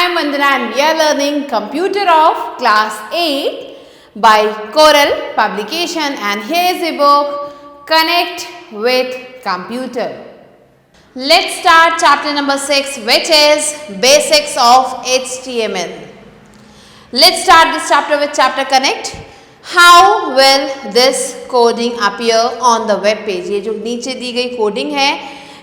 am Vandana and we are learning Computer of Class 8 by Coral Publication, and here is the book Connect with Computer. Let's start chapter number 6, which is Basics of HTML. Let's start this chapter with chapter Connect. How will this coding appear on the web page? ये जो नीचे दी गई coding है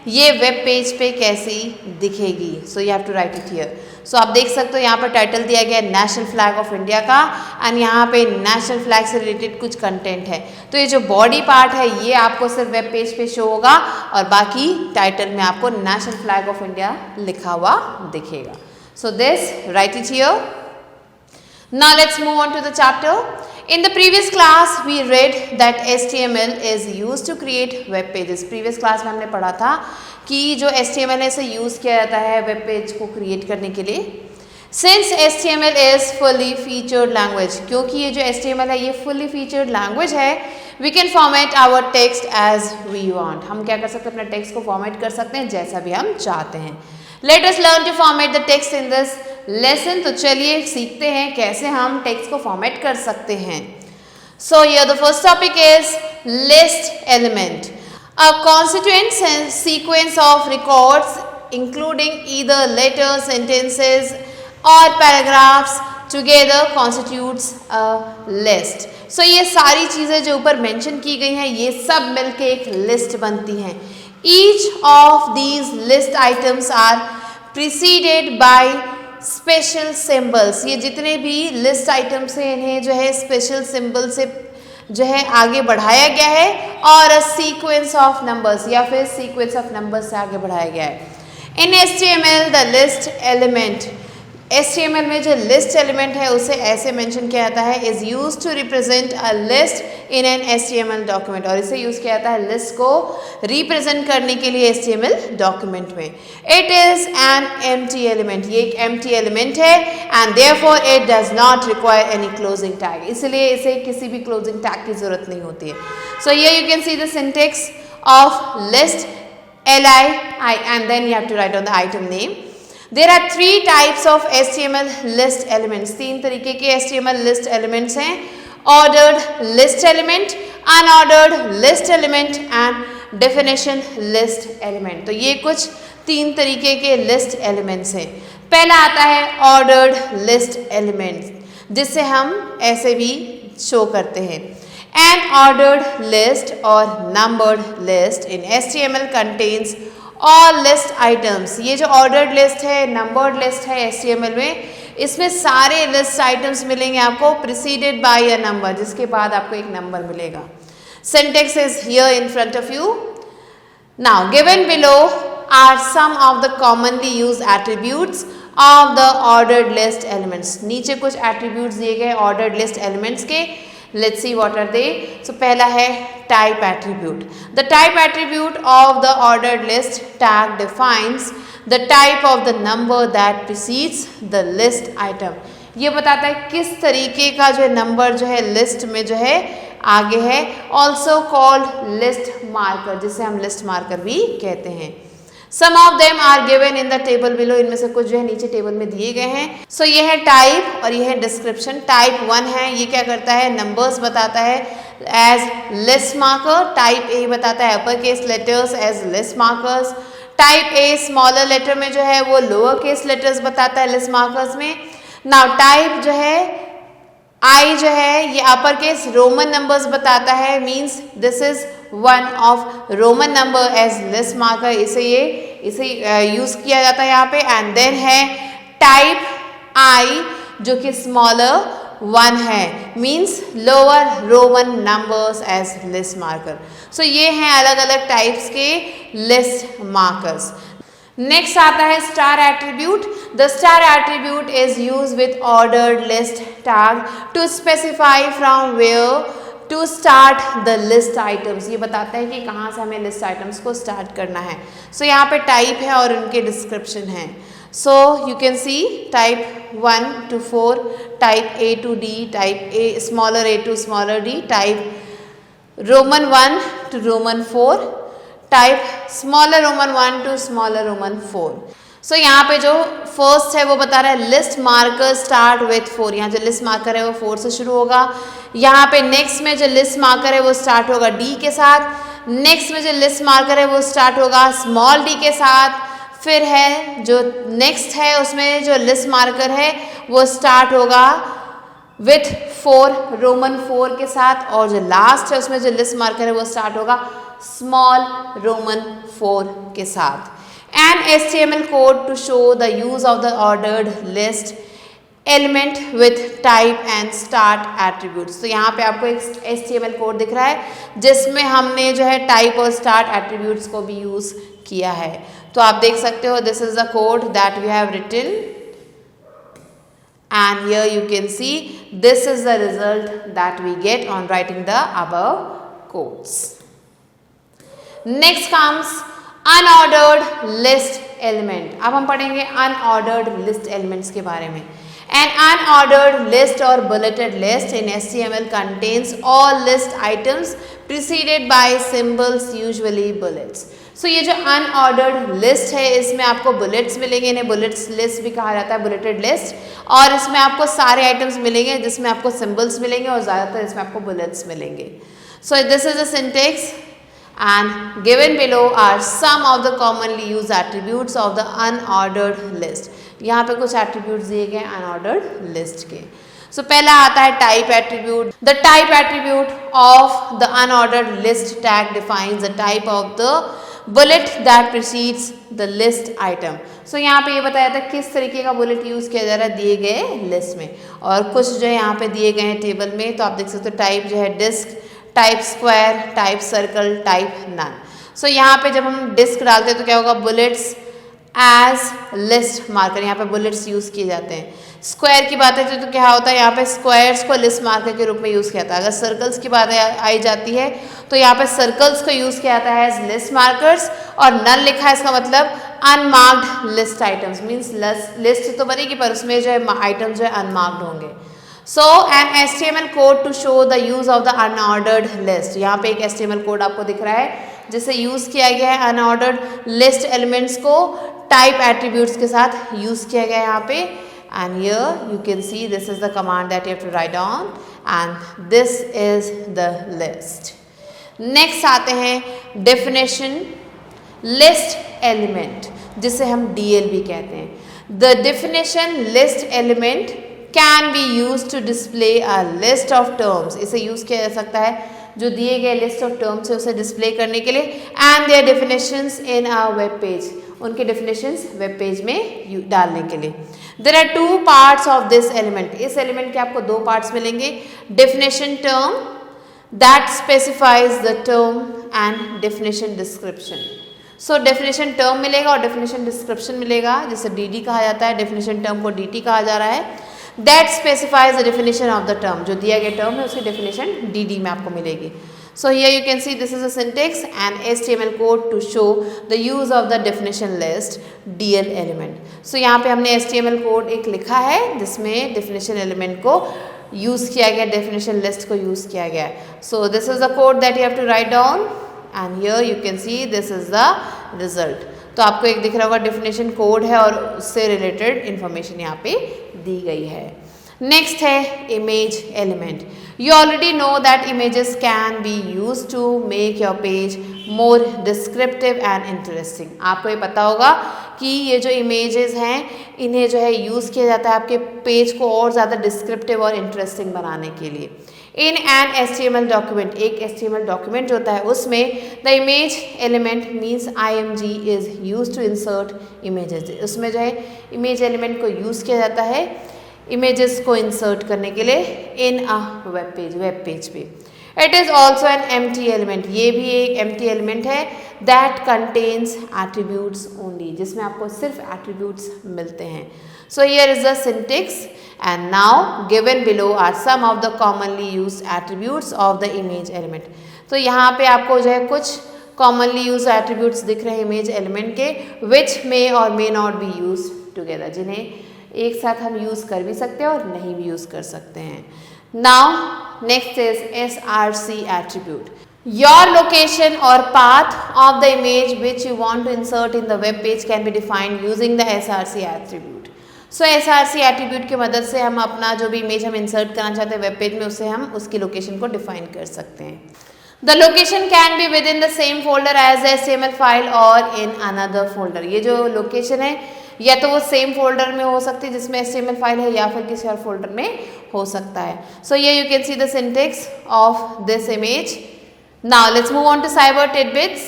ये web page पे कैसी दिखेगी? So you have to write it here. So आप देख सकते हो यहाँ पर टाइटल दिया गया है नेशनल फ्लैग ऑफ इंडिया का, एंड यहाँ पे नेशनल फ्लैग से रिलेटेड कुछ कंटेंट है. तो ये जो बॉडी पार्ट है ये आपको सिर्फ वेब पेज पे शो होगा और बाकी टाइटल में आपको नेशनल फ्लैग ऑफ इंडिया लिखा हुआ दिखेगा. So this right it here. Now let's move on to the chapter. In the previous class we read that HTML is used to create web pages. Previous class में हमने पढ़ा था कि जो HTML है इसे यूज़ किया जाता है वेब पेज को क्रिएट करने के लिए. Since HTML is fully featured language, क्योंकि ये जो HTML है ये fully featured language है, we can format our text as we want. हम क्या कर सकते हैं, अपना टेक्स्ट को फॉर्मेट कर सकते हैं जैसा भी हम चाहते हैं. Let us learn to format the text in this lesson. तो चलिए सीखते हैं कैसे हम टेक्स्ट को फॉर्मेट कर सकते हैं. So here the first topic is list element. A constituent sequence of records including either letters, sentences or paragraphs together constitutes a list. So ये सारी चीज़ें जो ऊपर मेंशन की गई हैं ये सब मिलके एक लिस्ट बनती हैं. Each of these list items are preceded by special symbols. ये जितने भी लिस्ट आइटम्स हैं इन्हें जो है स्पेशल सिंबल से जो है आगे बढ़ाया गया है और अ सीक्वेंस ऑफ नंबर्स या फिर सीक्वेंस ऑफ नंबर्स से आगे बढ़ाया गया है. इन HTML the list element, HTML में जो लिस्ट एलिमेंट है उसे ऐसे मेंशन किया जाता है is use to represent a list in an HTML document, और इसे यूज किया जाता है लिस्ट को रिप्रेजेंट करने के लिए HTML डॉक्यूमेंट में. It is an empty element, ये एक एम्प्टी एलिमेंट है and therefore it does not require any closing tag, इसलिए इसे किसी भी क्लोजिंग टैग की जरूरत नहीं होती है. So here you can see the syntax of list LI and then you have to write down the item name. There are three types of HTML list elements. तीन तरीके के HTML list elements हैं. Ordered list element, unordered list element and definition list element. तो ये कुछ तीन तरीके के list elements हैं. पहला आता है ordered list element, जिससे हम ऐसे भी शो करते हैं. An ordered list or numbered list in HTML contains all list items. ये जो ordered list है, numbered list है HTML में, इसमें सारे list items मिलेंगे आपको preceded by a number, जिसके बाद आपको एक नंबर मिलेगा. Syntax is here in front of you. Now given below are some of the commonly used attributes of the ordered list elements. नीचे कुछ attributes दिए गए ordered list elements के. Let's see what are they. So पहला है type attribute. The type attribute of the ordered list tag defines the type of the number that precedes the list item. ये बताता है किस तरीके का जो है नंबर जो है लिस्ट में जो है आगे है. Also called list marker, जिसे हम लिस्ट मार्कर भी कहते हैं. Some of them are given in the table below. इनमें से कुछ जो है नीचे टेबल में दिए गए हैं. So ये है टाइप और ये है डिस्क्रिप्शन. टाइप 1 है, ये क्या करता है, नंबर्स बताता है as list marker. Type A बताता है upper case letters as list markers. Type A smaller letter में जो है वो लोअर केस लेटर्स बताता है लिस्ट मार्कर्स में. नाउ टाइप जो है आई जो है ये अपर केस रोमन नंबर्स बताता है, means this is one of Roman number as list marker. इसे यूज किया जाता है यहाँ पे. एंड देन है टाइप आई जो कि स्मॉलर 1 है, means lower Roman numbers as list marker. So ये हैं अलग अलग टाइप्स के लिस्ट मार्कर्स. नेक्स्ट आता है start attribute. The start attribute is use with ordered list tag to specify from where to start the list items. ये बताता है कि कहाँ से हमें लिस्ट आइटम्स को स्टार्ट करना है. सो यहाँ पे टाइप है और उनके डिस्क्रिप्शन है. So you can see type 1 to 4, type A to D, type A smaller a to smaller d, type roman 1 to roman 4, type smaller roman 1 to smaller roman 4. So यहाँ पे जो फर्स्ट है वो बता रहा है लिस्ट मार्कर स्टार्ट विथ 4। यहाँ जो लिस्ट मार्कर है वो 4 से शुरू होगा। यहाँ पे नेक्स्ट में जो लिस्ट मार्कर है वो स्टार्ट होगा डी के साथ। नेक्स्ट में जो लिस्ट मार्कर है वो स्टार्ट होगा स्मॉल डी के साथ। फिर है जो नेक्स्ट है उसमें जो लिस्ट मार्कर है वो स्टार्ट होगा विथ 4 रोमन 4 के साथ। और जो लास्ट है उसमें जो लिस्ट मार्कर है वो स्टार्ट होगा स्मॉल रोमन 4 के साथ। An HTML code to show the use of the ordered list element with type and start attributes। तो यहाँ पे आपको एक HTML कोड दिख रहा है जिसमें हमने जो है टाइप और स्टार्ट एट्रीब्यूट्स को भी यूज किया है। तो आप देख सकते हो this is the code that we have written and here you can see this is the result that we get on writing the above codes. Next comes unordered list element. अब हम पढ़ेंगे अनऑर्डर्ड लिस्ट एलिमेंट्स के बारे में। An unordered list और bulleted list in HTML contains all list items preceded by symbols usually bullets. So ये जो unordered list है इसमें आपको बुलेट्स मिलेंगे, इन्हें बुलेट्स लिस्ट भी कहा जाता है, बुलेटेड लिस्ट। और इसमें आपको सारे आइटम्स मिलेंगे जिसमें आपको सिंबल्स मिलेंगे और ज़्यादातर इसमें आपको बुलेट्स मिलेंगे। So this is the syntax and given below are some of the commonly used attributes of the unordered list। यहाँ पे कुछ attributes दिए गए unordered list के। So पहला आता है type attribute। The type attribute of the unordered list tag defines the type of the bullet that precedes the list item। So यहाँ पे ये बताया था किस तरीके का बुलेट यूज किया जा रहा है दिए गए लिस्ट में। और कुछ जो है यहाँ पे दिए गए हैं टेबल में, तो आप देख सकते हो टाइप जो है disc, type square, type circle, type none. So यहाँ पे जब हम डिस्क डालते हैं तो क्या होगा, बुलेट्स एज लिस्ट मार्कर, यहाँ पे बुलेट्स यूज किए जाते हैं। स्क्वायर की बात है तो क्या होता है, यहाँ पे स्क्वायर्स को लिस्ट मार्कर के रूप में यूज किया जाता है। अगर सर्कल्स की बात आई जाती है तो यहाँ पे सर्कल्स को यूज किया जाता है एज लिस्ट मार्कर्स। और नन लिखा है इसका मतलब unmarked list items, means list तो बनेगी पर उसमें जो है आइटम्स जो है अनमार्क्ड होंगे। So an HTML code to show the use of the unordered list। यहाँ पे एक HTML कोड आपको दिख रहा है जिसे यूज किया गया है अनऑर्डर्ड लिस्ट एलिमेंट्स को टाइप एट्रीब्यूट्स के साथ यूज किया गया है यहाँ पे। And here you can see this is the command that you have to write down and this is the list. Next आते हैं डेफिनेशन लिस्ट एलिमेंट जिसे हम DL भी कहते हैं। The definition list element can be use to display a list of terms. इसे use किया जा सकता है जो दिए गए लिस्ट ऑफ टर्म्स है उसे डिस्प्ले करने के लिए। And their definitions in a web page, उनके डेफिनेशंस वेब पेज में डालने के लिए। There are 2 parts of this element. इस एलिमेंट के आपको 2 पार्ट्स मिलेंगे। Definition term that specifies the term and definition description. So definition term मिलेगा और डेफिनेशन डिस्क्रिप्शन मिलेगा जिसे DD कहा जाता है। डेफिनेशन टर्म को DT कहा जा रहा है। That specifies the definition of the term, जो दिया गया टर्म है उसकी डेफिनेशन DD में आपको मिलेगी। So here you can see this is a syntax and HTML code to show the use of the definition list DL element. So यहाँ पे हमने HTML कोड एक लिखा है जिसमें डेफिनेशन एलिमेंट को यूज किया गया, डेफिनेशन लिस्ट को यूज किया गया है। So this is the code that you have to write down and here you can see this is the result. तो आपको एक दिख रहा होगा डेफिनेशन कोड है और उससे रिलेटेड इंफॉर्मेशन यहाँ पे दी गई है। नेक्स्ट है image element. You already know that images can be use to make your page more descriptive and interesting. आपको ये पता होगा कि ये जो इमेजेस हैं इन्हें जो है यूज़ किया जाता है आपके पेज को और ज़्यादा डिस्क्रिप्टिव और इंटरेस्टिंग बनाने के लिए। इन एन HTML डॉक्यूमेंट, एक HTML डॉक्यूमेंट जो होता है उसमें the image element means IMG is use to insert images. उसमें जो है इमेज एलिमेंट को यूज़ किया जाता है इमेजेस को इंसर्ट करने के लिए इन अ वेब पेज पे। It is also an empty element, ये भी एक एम्प्टी एलिमेंट है दैट कंटेन्स एट्रीब्यूट्स ओनली, जिसमें आपको सिर्फ एट्रीब्यूट्स मिलते हैं। So here is the syntax and now given below are some of the commonly used attributes of the image element. तो यहाँ पे आपको जो है कुछ कॉमनली यूज एट्रीब्यूट्स दिख रहे हैं इमेज एलिमेंट के, विच मे और may not be use together, जिन्हें एक साथ हम यूज़ कर भी सकते हैं और नहीं भी यूज़ कर सकते हैं। Now next is SRC attribute. Your location or path of the image which you want to insert in the web page can be defined using the src attribute. So src attribute की मदद से हम अपना जो भी image हम insert करना चाहते हैं वेब पेज में उससे हम उसकी लोकेशन को डिफाइन कर सकते हैं. The location can be within the same folder as the HTML file or in another folder. ये जो लोकेशन है या तो वो सेम फोल्डर में हो सकती है जिसमें HTML फाइल है या फिर किसी और फोल्डर में हो सकता है. So here you can see the syntax of this image. Now let's move on to cyber tidbits.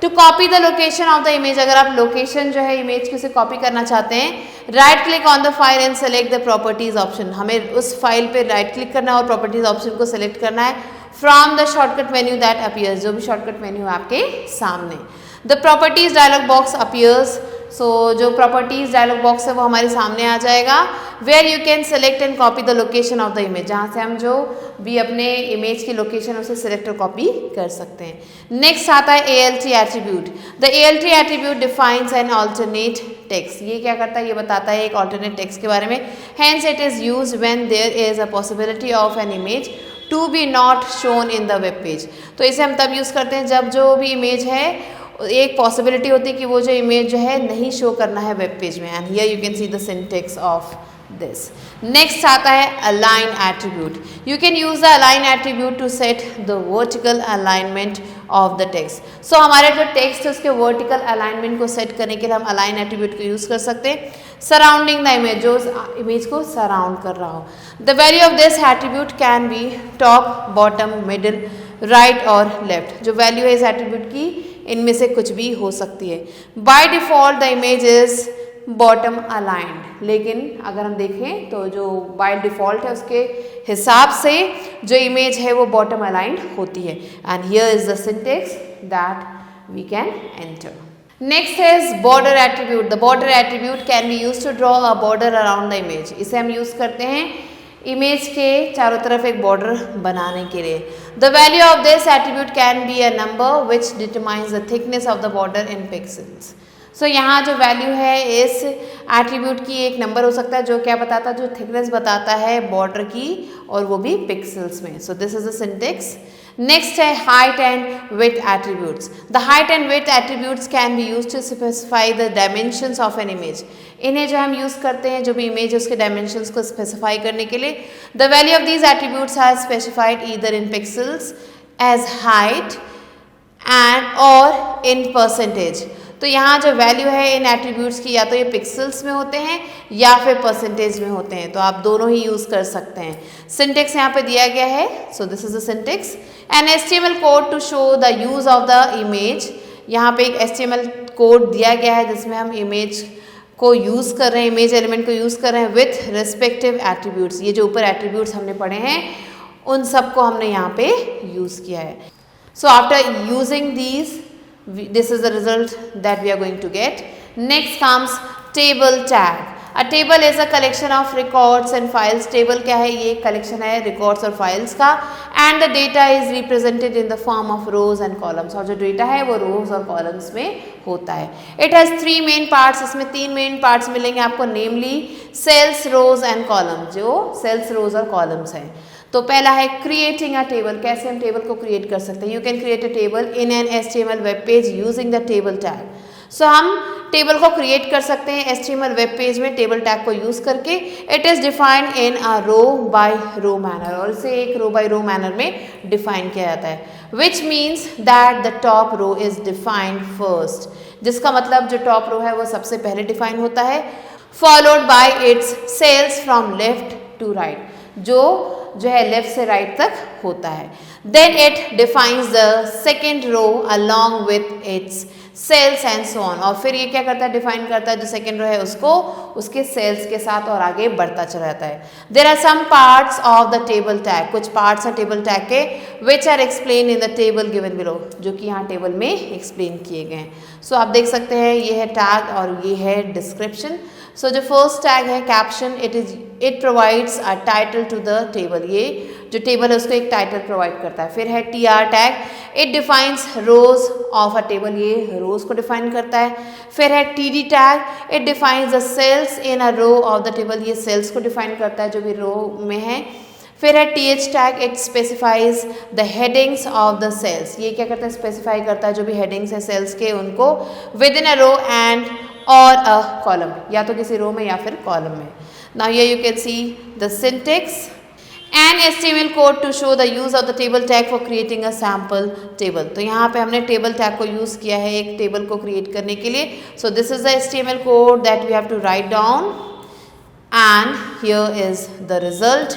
To copy the location of the image, अगर आप लोकेशन जो है इमेज की उसे कॉपी करना चाहते हैं, right click on the file and select the properties option. हमें उस फाइल पे राइट क्लिक करना है और प्रॉपर्टीज ऑप्शन को सेलेक्ट करना है from the shortcut menu that appears. जो भी शॉर्टकट मेन्यू है आपके सामने. The properties dialog box appears. So जो प्रॉपर्टीज डायलॉग बॉक्स है वो हमारे सामने आ जाएगा. Where you can select and copy the location of the image. जहाँ से हम जो भी अपने इमेज की लोकेशन उसे सिलेक्ट और कॉपी कर सकते हैं. नेक्स्ट आता है ALT attribute. The ALT attribute defines an alternate text. ये क्या करता है, ये बताता है एक ऑल्टरनेट टेक्स्ट के बारे में. Hence it is use when there is a possibility of an image to be not shown in the web page. तो इसे हम तब यूज़ करते हैं जब जो भी इमेज है एक पॉसिबिलिटी होती है कि वो जो इमेज जो है नहीं शो करना है वेब पेज में. And here you can see the syntax of this. Next आता है align attribute. You can use the align attribute to set the vertical alignment of the text. So हमारे जो टेक्स्ट है उसके vertical alignment को set करने के लिए हम अलाइन एट्रीब्यूट को यूज़ कर सकते हैं. सराउंडिंग द इमेज, जो इमेज को सराउंड कर रहा हो. The value of this attribute can be top, bottom, middle, right और लेफ्ट. जो वैल्यू है इस एट्रीब्यूट की इनमें से कुछ भी हो सकती है. By default the image is bottom aligned. लेकिन अगर हम देखें तो जो बाय डिफॉल्ट है उसके हिसाब से जो इमेज है वो बॉटम अलाइंड होती है. And here is the syntax that we can enter. Next is border attribute. The border attribute can be use to draw a border around the image. इसे हम यूज करते हैं इमेज के चारों तरफ एक बॉर्डर बनाने के लिए. The value of this attribute can be a number which determines the thickness of the border in pixels. So यहाँ जो वैल्यू है इस एट्रीब्यूट की एक नंबर हो सकता है जो क्या बताता है, जो थिकनेस बताता है बॉर्डर की, और वो भी पिक्सल्स में. So this is the syntax. Next है height and width attributes. The height and width attributes can be use to specify the dimensions of an image. इन्हें जो हम यूज़ करते हैं जो भी इमेज है उसके डायमेंशंस को स्पेसिफाई करने के लिए. The value of these attributes are specified either in pixels as height and और इन परसेंटेज. तो यहाँ जो वैल्यू है इन एट्रीब्यूट्स की या तो ये पिक्सल्स में होते हैं या फिर परसेंटेज में होते हैं. तो आप दोनों ही यूज़ कर सकते हैं. सिंटेक्स यहाँ पे दिया गया है. So this is the syntax. An HTML code to show the use of the image. यहाँ पे एक HTML कोड दिया गया है जिसमें हम इमेज को यूज़ कर रहे हैं, इमेज एलिमेंट को यूज़ कर रहे हैं विथ रिस्पेक्टिव एट्रीब्यूट्स. ये जो ऊपर एट्रीब्यूट्स हमने पढ़े हैं उन सबको हमने यहाँ पे यूज़ किया है. So after using these this is the result that we are going to get. Next comes table tag. A table is a collection of records and files. Table क्या है, ये collection है records और files का. And the data is represented in the form of rows and columns. और जो data है वो rows और columns में होता है. It has 3 main parts. इसमें 3 main parts मिलेंगे आपको, namely cells, rows and columns. जो cells, rows और columns हैं. तो पहला है क्रिएटिंग अ टेबल. कैसे हम टेबल को क्रिएट कर सकते हैं. You can create a table in an HTML web page using the table tag. So हम टेबल को क्रिएट कर सकते हैं HTML वेब पेज में टेबल टैग को यूज़ करके. It is defined in a row by row manner. और इसे एक रो बाय रो मैनर में डिफाइन किया जाता है. Which means that the top row is defined first. जिसका मतलब जो टॉप रो है वो सबसे पहले डिफाइन होता है. Followed by its cells from left to right. जो है लेफ्ट से राइट तक होता है. Then it defines the second row along with its cells and so on. और फिर ये क्या करता है, डिफाइन करता है जो सेकेंड रो है उसको उसके सेल्स के साथ और आगे बढ़ता चला जाता है. There are some parts of the table tag. कुछ पार्ट्स हैं टेबल टैग के which are explain in the table given below, जो कि यहाँ टेबल में एक्सप्लेन किए गए हैं. सो आप देख सकते हैं ये है टैग और ये है डिस्क्रिप्शन. सो जो फर्स्ट टैग है caption, it provides a title to the table. ये जो टेबल है उसको एक टाइटल प्रोवाइड करता है. फिर है TR tag, it defines rows of a table. ये रोज को डिफाइन करता है. फिर है TD tag, it defines the cells in a row of the table. ये सेल्स को डिफाइन करता है जो भी रो में है. फिर है TH tag, it specifies the headings of the cells. ये क्या करता है, स्पेसिफाई करता है जो भी हेडिंग्स है सेल्स के उनको with in a row and और अ कॉलम, या तो किसी रो में या फिर कॉलम में। Now here you can see the syntax and HTML code to show the use of the table tag for creating a sample table. तो यहाँ पे हमने टेबल टैग को यूज किया है एक टेबल को क्रिएट करने के लिए। So this is the HTML code that we have to write down and here is the result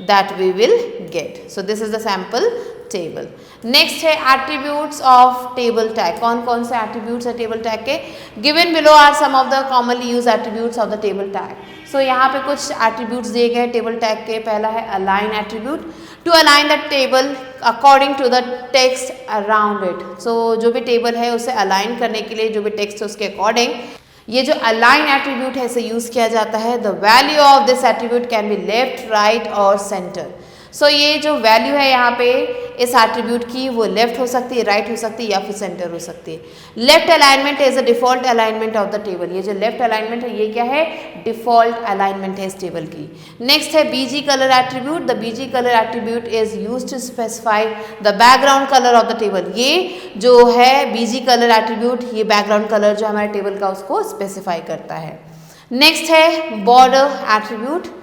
that we will get. So this is the sample table. Next है attributes of table tag. कौन कौन से attributes है table tag के? Given below are some of the commonly used attributes of the table tag. So यहाँ पे कुछ attributes दिए गए table tag के। पहला है align attribute, to align the table according to the text around it. So जो भी table है उसे align करने के लिए जो भी text है उसके according ये जो अलाइन एट्रीब्यूट है इसे यूज किया जाता है। The value of this attribute can be left, right और सेंटर। सो ये जो वैल्यू है यहाँ पे इस एट्रीब्यूट की वो लेफ्ट हो सकती है, राइट हो सकती है या फिर सेंटर हो सकती है। Left alignment is a default alignment of the table. ये जो लेफ्ट अलाइनमेंट है ये क्या है, डिफॉल्ट अलाइनमेंट है इस टेबल की। नेक्स्ट है BG colour attribute. The BG colour attribute is use to specify the background colour of the table. ये जो है बीजी कलर एट्रीब्यूट ये बैकग्राउंड कलर जो हमारे टेबल का उसको स्पेसिफाई करता है। नेक्स्ट है border attribute.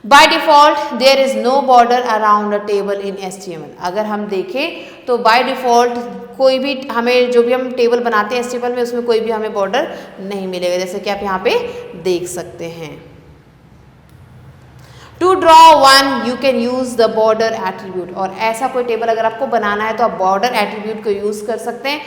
By default there is no border around a table in HTML। अगर हम देखें तो by default कोई भी हमें जो भी हम टेबल बनाते हैं HTML में उसमें कोई भी हमें बॉर्डर नहीं मिलेगा, जैसे कि आप यहाँ पे देख सकते हैं। To draw one you can use the border attribute। और ऐसा कोई टेबल अगर आपको बनाना है तो आप border attribute को यूज कर सकते हैं।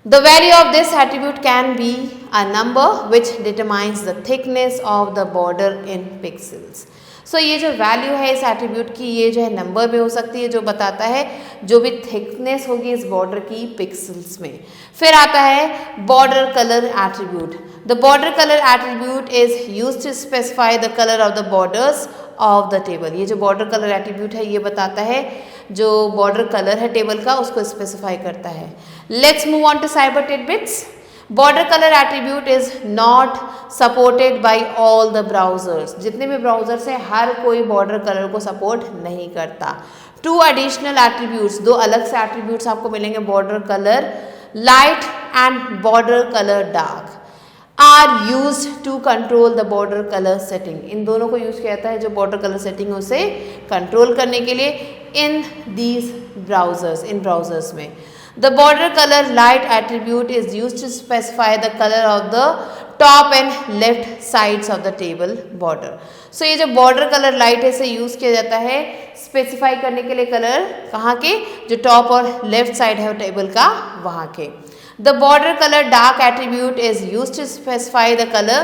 The value of this attribute can be a number which determines the thickness of the border in pixels। सो ये जो वैल्यू है इस एट्रीब्यूट की ये जो है नंबर में हो सकती है जो बताता है जो भी थिकनेस होगी इस बॉर्डर की पिक्सल्स में। फिर आता है border colour attribute. The border colour attribute is used to specify the colour of the borders of the table. ये जो बॉर्डर कलर एट्रीब्यूट है ये बताता है जो बॉर्डर कलर है टेबल का उसको स्पेसिफाई करता है। Let's move on to cyber tidbits. Border colour attribute is not supported by all the browsers. जितने भी ब्राउजर्स हैं हर कोई बॉर्डर कलर को सपोर्ट नहीं करता। टू एडिशनल एट्रीब्यूट्स, दो अलग से एट्रीब्यूट्स आपको मिलेंगे border colour light and border colour dark are use to control the border colour setting. इन दोनों को यूज किया जाता है जो बॉर्डर कलर सेटिंग है उसे कंट्रोल करने के लिए in these browsers, in browsers में। The border color light attribute is used to specify the color of the top and left sides of the table border। So ये जो border color light है इसे use किया जाता है specify करने के लिए कलर कहाँ के, जो टॉप और लेफ्ट साइड है टेबल का वहाँ के। The border color dark attribute is used to specify the color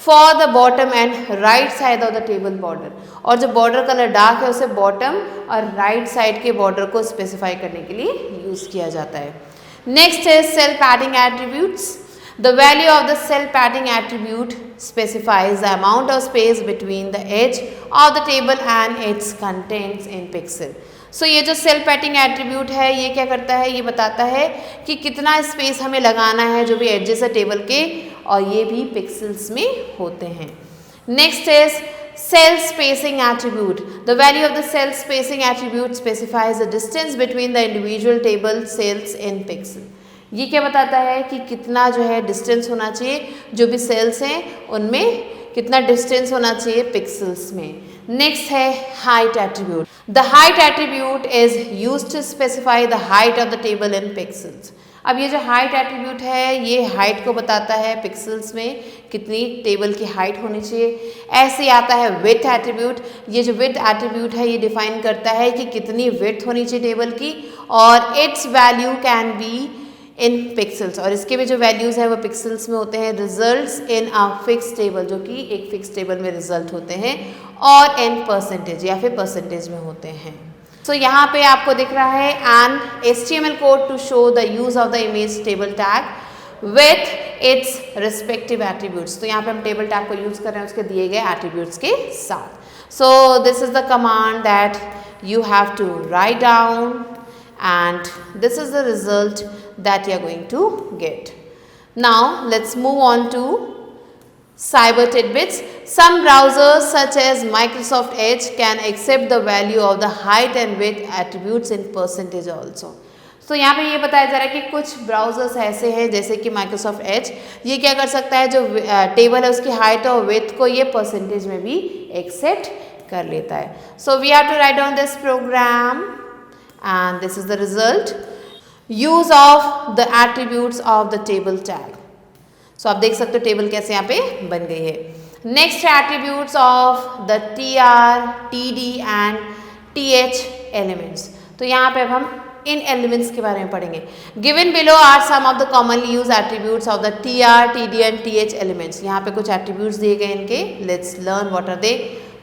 for the bottom and right side of the table border। और जो border color dark है उसे bottom और right side के border को specify करने के लिए यूज किया जाता है। Next is cell padding attributes। The value of the cell padding attribute specifies the amount of space between the edge of the table and its contents in pixel। सो ये जो cell padding attribute है ये क्या करता है, ये बताता है कि कितना स्पेस हमें लगाना है जो भी एडजेस है टेबल के, और ये भी पिक्सल्स में होते हैं। Next is cell spacing attribute. The value of the cell spacing attribute specifies the distance between the individual table cells in pixel. ये क्या बताता है कि कितना जो है डिस्टेंस होना चाहिए, जो भी सेल्स हैं उनमें कितना डिस्टेंस होना चाहिए पिक्सल्स में। नेक्स्ट है height attribute. The height attribute is used to specify the height of the table in pixels. अब ये जो हाइट एट्रीब्यूट है ये हाइट को बताता है पिक्सल्स में कितनी टेबल की हाइट होनी चाहिए। ऐसे आता है विड्थ एट्रीब्यूट। ये जो विड्थ एट्रीब्यूट है ये डिफाइन करता है कि कितनी विड्थ होनी चाहिए टेबल की, और it's value can be in pixels, और इसके भी जो वैल्यूज़ है वो पिक्सल्स में होते हैं। Results in a fix table, जो कि एक फिक्स टेबल में रिजल्ट होते हैं, और इन परसेंटेज या फिर परसेंटेज में होते हैं। सो यहाँ पे आपको दिख रहा है an HTML code to show the use of the image table tag with its respective attributes. तो यहाँ पे हम टेबल टैग को यूज कर रहे हैं उसके दिए गए एट्रीब्यूट्स के साथ। So this is the command that you have to write down, and this is the result that you are going to get. Now let's move on to cyber tidbits. Some browsers such as Microsoft Edge can accept the value of the height and width attributes in percentage also. तो यहाँ पे ये बताया जा रहा है कि कुछ ब्राउजर्स ऐसे हैं जैसे कि Microsoft Edge, ये क्या कर सकता है, जो टेबल है उसकी हाइट और विड्थ को ये परसेंटेज में भी एक्सेप्ट कर लेता है. So we have to write down this program and this is the result. Use of the attributes of the table tag. सो आप देख सकते हो टेबल कैसे यहाँ पे बन गई है. Next attributes of the TR, TD and TH elements. तो यहाँ पे अब हम इन एलिमेंट्स के बारे में पढ़ेंगे. Given below are some of the commonly use attributes of the TR, TD and TH elements. यहाँ पे कुछ एट्रीब्यूट्स दिए गए इनके. Let's learn what are they.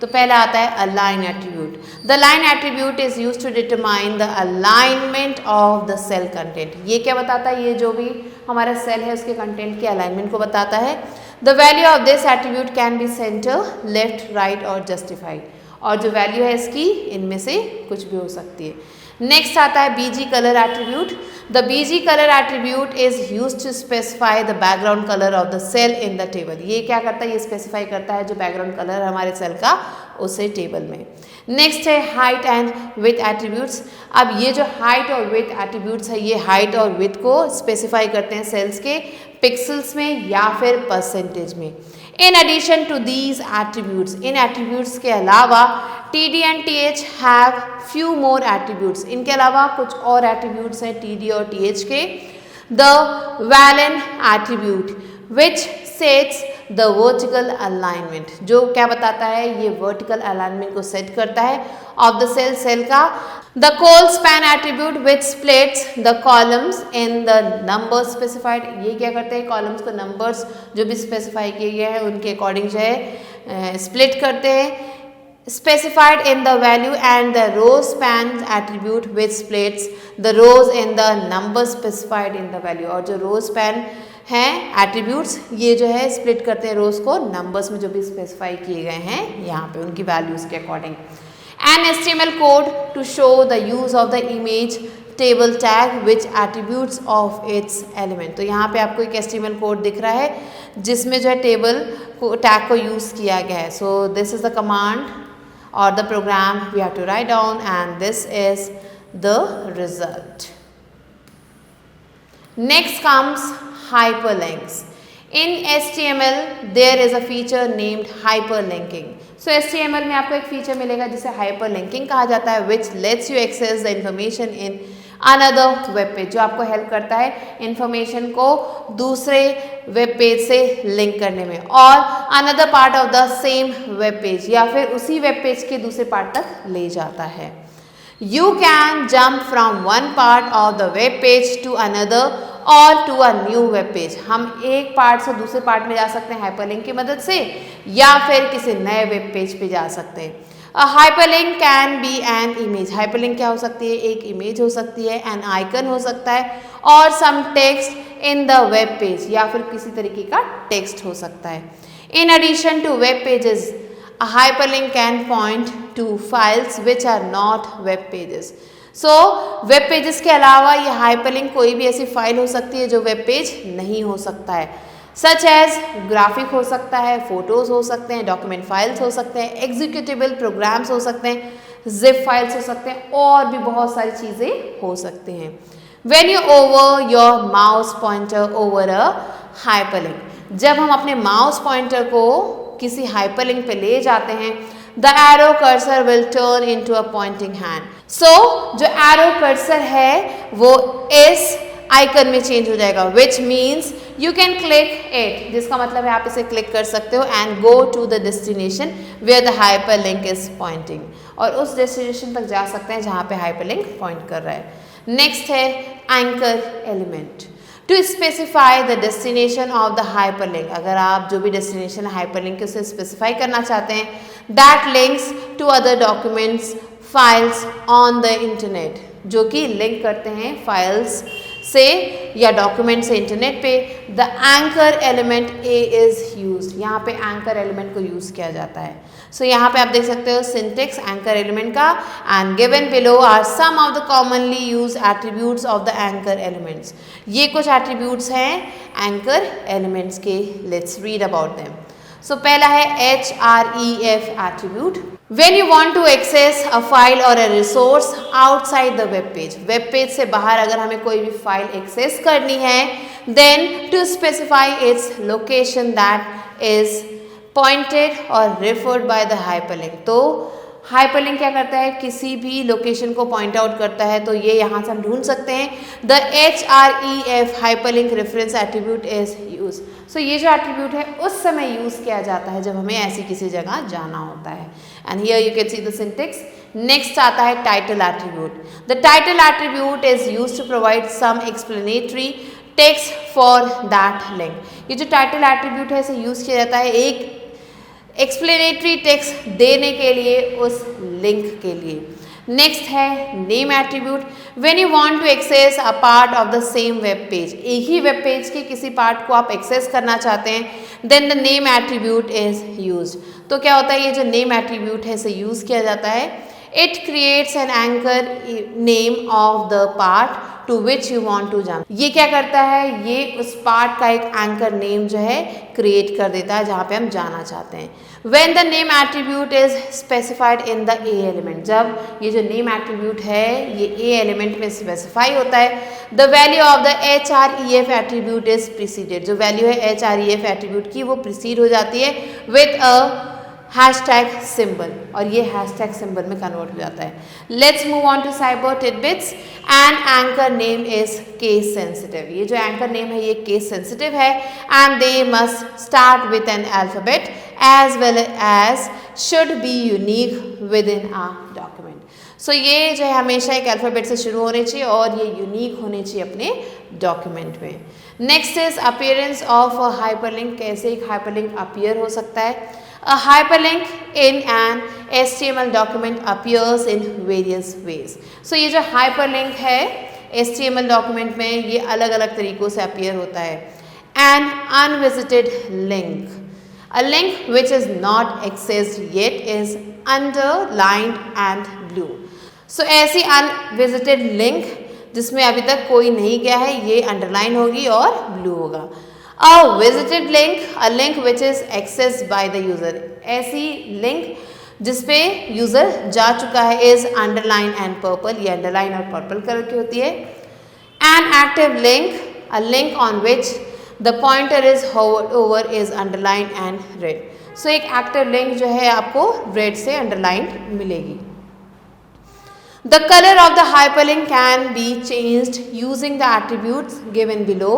तो पहला आता है align attribute. The align attribute is use to determine the alignment of the cell content. ये क्या बताता है, ये जो भी हमारा सेल है उसके कंटेंट के अलाइनमेंट को बताता है. The value of this attribute can B centre, left, right और जस्टिफाइड. और जो वैल्यू है इसकी इनमें से कुछ भी हो सकती है. नेक्स्ट आता है BG कलर एट्रीब्यूट. द BG colour attribute is use to specify the background colour of the cell in the table. ये क्या करता है, ये स्पेसिफाई करता है जो बैकग्राउंड कलर हमारे सेल का उसे टेबल में. नेक्स्ट है हाइट एंड विड्थ एट्रीब्यूट्स. अब ये जो हाइट और विड्थ एट्रीब्यूट्स है, ये हाइट और विड्थ को स्पेसिफाई करते हैं सेल्स के पिक्सल्स में या फिर परसेंटेज में. In addition to these attributes, in attributes के अलावा TD and TH have few more attributes. इनके अलावा कुछ और attributes हैं TD और TH के. The Valen attribute which sets the vertical alignment, जो क्या बताता है, ये vertical alignment को set करता है of the cell का. The col span attribute which splits the columns in the numbers specified. ये क्या करते हैं, columns को numbers जो भी specify किए गए हैं उनके according जो है split करते हैं. Specified in the value and the row span attribute which splits the rows in the numbers specified in the value. और जो row span हैं attributes, ये जो है split करते हैं rows को numbers में जो भी specify किए गए हैं यहाँ पे उनकी values के according. An HTML code to show the use of the image table tag which attributes of its element. तो यहाँ पे आपको एक HTML कोड दिख रहा है जिसमें जो है टेबल टैग को यूज़ किया गया है. So this is the command और the program we have to write down and this is the result. Next comes hyperlinks. In HTML there is a feature named hyperlinking. So HTML में आपको एक feature मिलेगा जिसे hyperlinking कहा जाता है, which lets you access the information in another web page, जो आपको हेल्प करता है इंफॉर्मेशन को दूसरे वेब पेज से लिंक करने में, और another part of the same web page, या फिर उसी वेब पेज के दूसरे पार्ट तक ले जाता है. You can jump from one part of the web page to another और to a new web page. हम एक पार्ट से दूसरे पार्ट में जा सकते हैं हाइपरलिंक की मदद से, या फिर किसी नए वेब पेज पे जा सकते हैं. A hyperlink can be an image. Hyperlink क्या हो सकती है, एक इमेज हो सकती है, एन आइकन हो सकता है, और some text in the web page, या फिर किसी तरीके का टेक्स्ट हो सकता है. In addition to web pages, a hyperlink can point to files which are not web pages. So web pages के अलावा ये हाइपरलिंक कोई भी ऐसी फाइल हो सकती है जो वेब पेज नहीं हो सकता है. सच एज ग्राफिक हो सकता है, फोटोज हो सकते हैं, डॉक्यूमेंट फाइल्स हो सकते हैं, एग्जीक्यूटिबल प्रोग्राम्स हो सकते हैं, जिप फाइल्स हो सकते हैं, और भी बहुत सारी चीज़ें हो सकती हैं. When you over your mouse pointer over a hyperlink, जब हम अपने माउस पॉइंटर को किसी हाइपरलिंक पे ले जाते हैं, the arrow cursor will turn into a pointing hand. So जो एरो कर्सर है वो इस आइकन में चेंज हो जाएगा, which means you can click it, जिसका मतलब है आप इसे क्लिक कर सकते हो and go to the destination where the hyperlink is pointing, और उस डेस्टिनेशन तक जा सकते हैं जहाँ पे हाइपरलिंक पॉइंट कर रहा है. नेक्स्ट है anchor element. To specify the destination of the hyperlink, अगर आप जो भी डेस्टिनेशन हाइपरलिंक के उसे स्पेसिफाई करना चाहते हैं, that links to other documents files on the internet, जो कि लिंक करते हैं फाइल्स से या डॉक्यूमेंट से इंटरनेट पे. The anchor element A is use, यहाँ पे एंकर एलिमेंट को यूज किया जाता है. सो यहाँ पे आप देख सकते हो सिंटेक्स एंकर एलिमेंट का, and given below are some of the commonly use attributes of the anchor elements. ये कुछ एट्रीब्यूट्स हैं एंकर एलिमेंट्स के. Let's read about them. So पहला है href attribute. When you want to access a file or a resource outside the web page से बाहर अगर हमें कोई भी फाइल एक्सेस करनी है, then to specify its location that is pointed or referred by the hyperlink। तो hyperlink क्या करता है, किसी भी लोकेशन को पॉइंट आउट करता है, तो ये यहाँ से हम ढूंढ सकते हैं। The href hyperlink reference attribute is use. So ये जो एट्रीब्यूट है उस समय यूज़ किया जाता है जब हमें ऐसी किसी जगह जाना होता है। And here you can see the syntax. Next आता है title attribute. The title attribute is use to provide some explanatory text for that link. ये जो टाइटल एट्रीब्यूट है इसे यूज़ किया जाता है एक एक्सप्लेनेटरी टेक्स्ट देने के लिए उस लिंक के लिए। नेक्स्ट है name attribute. When you want to access a part of the same web page, एक ही वेब पेज के किसी पार्ट को आप एक्सेस करना चाहते हैं, then the name attribute is used. तो क्या होता है, ये जो नेम एट्रीब्यूट है इसे यूज़ किया जाता है। It creates an anchor name of the part to which you want to jump. ये क्या करता है, ये उस पार्ट का एक एंकर नेम जो है क्रिएट कर देता है जहाँ पे हम जाना चाहते हैं। When the name attribute is specified in the A element, जब ये जो name attribute है ये A element में specify होता है, the value of the href attribute is preceded। जो value है href attribute की वो precede हो जाती है with a हैशटैग सिंबल, और ये हैशटैग सिंबल में कन्वर्ट हो जाता है। Let's move on to cyber tidbits. And anchor name is case sensitive. ये जो एंकर नेम है ये केस सेंसिटिव है and they must start with an alphabet as well as should be unique within a document. So ये जो है हमेशा एक अल्फाबेट से शुरू होने चाहिए और ये यूनिक होने चाहिए अपने डॉक्यूमेंट में। Next is appearance of a hyperlink. कैसे एक हाइपरलिंक अपीयर हो सकता है? A hyperlink in an HTML document appears in various ways। So ये जो hyperlink है HTML document में ये अलग अलग तरीक़ों से appear होता है। An unvisited link, a link which is not accessed yet is underlined and blue। So ऐसी unvisited link जिसमें अभी तक कोई नहीं गया है ये underline होगी और blue होगा। A visited link, a link which is accessed by the user। ऐसी लिंक जिसपे यूज़र जा चुका है is underline and purple। ये अंडरलाइन और पर्पल कलर की होती है। An active link, a link on which the pointer is hovered over is underlined and red। So एक active link जो है आपको red से underlined मिलेगी। The color of the hyperlink can be changed using the attributes given below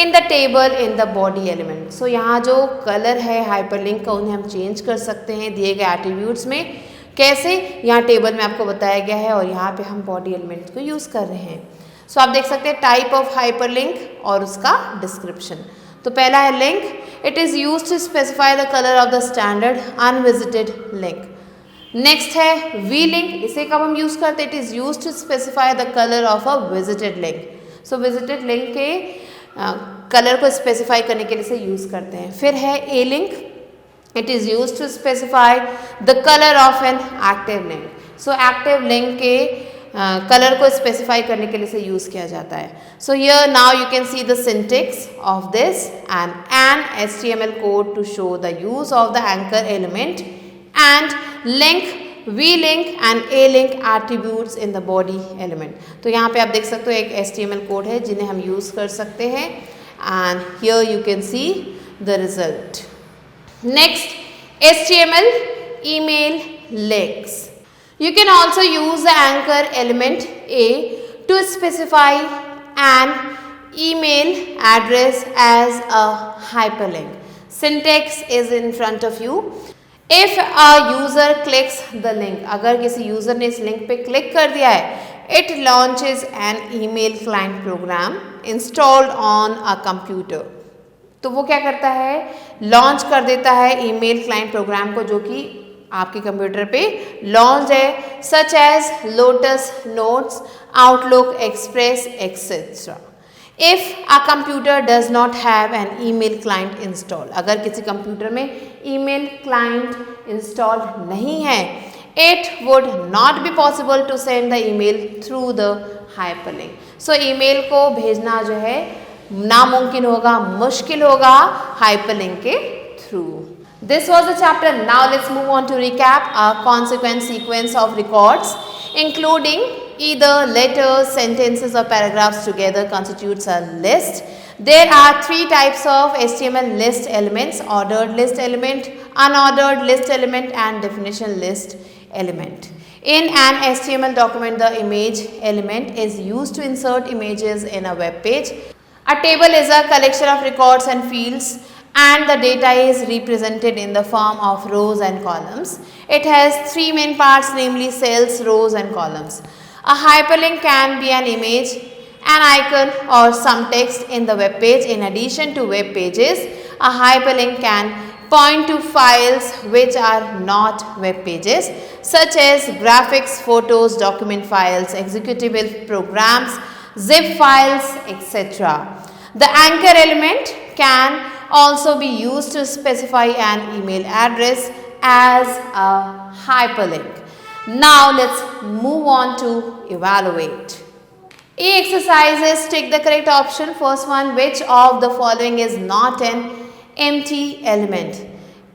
in the table in the body element। So यहाँ जो colour है hyperlink का उन्हें हम चेंज कर सकते हैं दिए गए एट्रीब्यूट्स में। कैसे? यहाँ टेबल में आपको बताया गया है और यहाँ पे हम बॉडी एलिमेंट को यूज़ कर रहे हैं। सो आप देख सकते हैं टाइप ऑफ हाइपरलिंक और उसका डिस्क्रिप्शन। तो पहला है link, it is use to specify the colour of the standard unvisited link. Next है वी लिंक, इसे कब हम यूज़ करते हैं? It is use to specify the colour of a visited link. So visited link के colour को specify करने के लिए इसे यूज़ करते हैं। फिर है A link, it is use to specify the colour of an active link. So active link के कलर को स्पेसिफाई करने के लिए इसे यूज़ किया जाता है। So here now you can see the syntax of this and an HTML code to show the use of the anchor element and link V-link and A-link attributes in the body element। तो यहाँ पे आप देख सकते हो एक HTML code है जिन्हें हम यूज़ कर सकते हैं and here you can see the result। Next, HTML email links। You can also use the anchor element A to specify an email address as a hyperlink। Syntax is in front of you। If a user clicks the link, अगर किसी user ने इस link पे click कर दिया है, it launches an email client program installed on a computer। तो वो क्या करता है? लॉन्च कर देता है ईमेल क्लाइंट प्रोग्राम को जो कि आपके कंप्यूटर पे लॉन्च है, such as Lotus Notes, Outlook, Express etcetera. If a computer does not have an email client installed, अगर किसी कंप्यूटर में email client installed नहीं है, it would not be possible to send the email through the hyperlink। So email को भेजना जो है नामुमकिन होगा, मुश्किल होगा हाइपरलिंक के through. This was the chapter. Now let's move on to recap. A consequent sequence of records including either letters, sentences or paragraphs together constitutes a list. There are three types of HTML list elements: ordered list element, unordered list element and definition list element. In an HTML document, the image element is used to insert images in a web page. A table is a collection of records and fields, and the data is represented in the form of rows and columns. It has three main parts, namely cells, rows and columns. A hyperlink can be an image, an icon or some text in the web page. In addition to web pages, a hyperlink can point to files which are not web pages, such as graphics, photos, document files, executable programs, zip files, etc. The anchor element can also be used to specify an email address as a hyperlink. Now let's move on to evaluate. E exercises, take the correct option. First one, which of the following is not an empty element?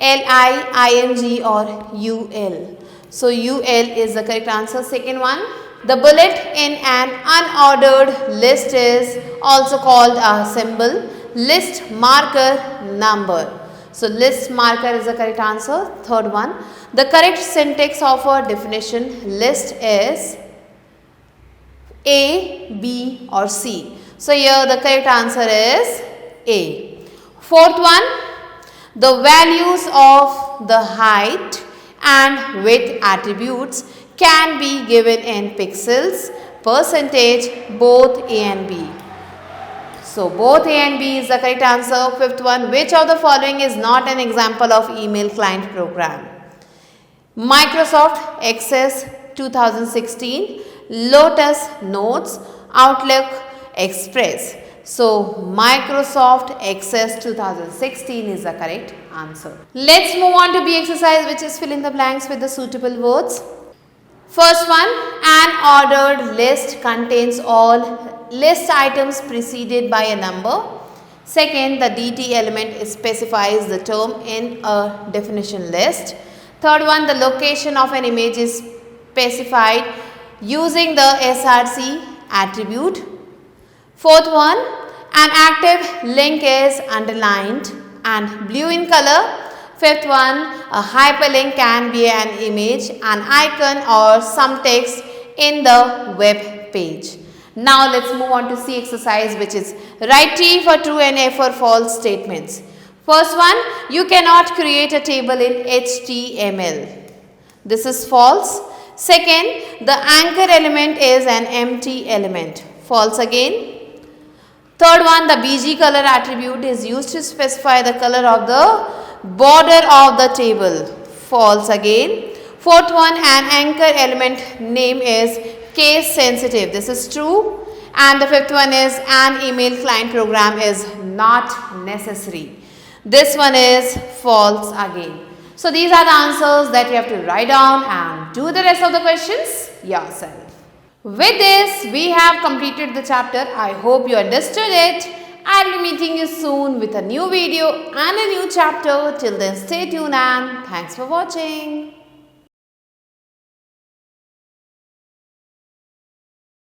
Ling or ul? So ul is the correct answer. Second one, the bullet in an unordered list is also called a symbol. List marker number. So list marker is the correct answer. Third one, the correct syntax of a definition list is A, B or C. So here the correct answer is A. Fourth one, the values of the height and width attributes can be given in pixels, percentage, both A and B. So both A and B is the correct answer. Fifth one, which of the following is not an example of email client program? Microsoft Access 2016, Lotus Notes, Outlook Express. So Microsoft Access 2016 is the correct answer. Let's move on to B exercise, which is fill in the blanks with the suitable words. First one, an ordered list contains all list items preceded by a number. Second, the DT element specifies the term in a definition list. Third one, the location of an image is specified using the SRC attribute. Fourth one, an active link is underlined and blue in color. Fifth one, a hyperlink can be an image, an icon or some text in the web page. Now let's move on to C exercise, which is write T for true and A for false statements. First one, you cannot create a table in HTML. This is false. Second, the anchor element is an empty element. False again. Third one, the BG color attribute is used to specify the color of the border of the table. False again. Fourth one, an anchor element name is case sensitive. This is true. And the fifth one is an email client program is not necessary. This one is false again. So these are the answers that you have to write down and do the rest of the questions yourself. With this, we have completed the chapter. I hope you understood it. I'll be meeting you soon with a new video and a new chapter. Till then, stay tuned and thanks for watching.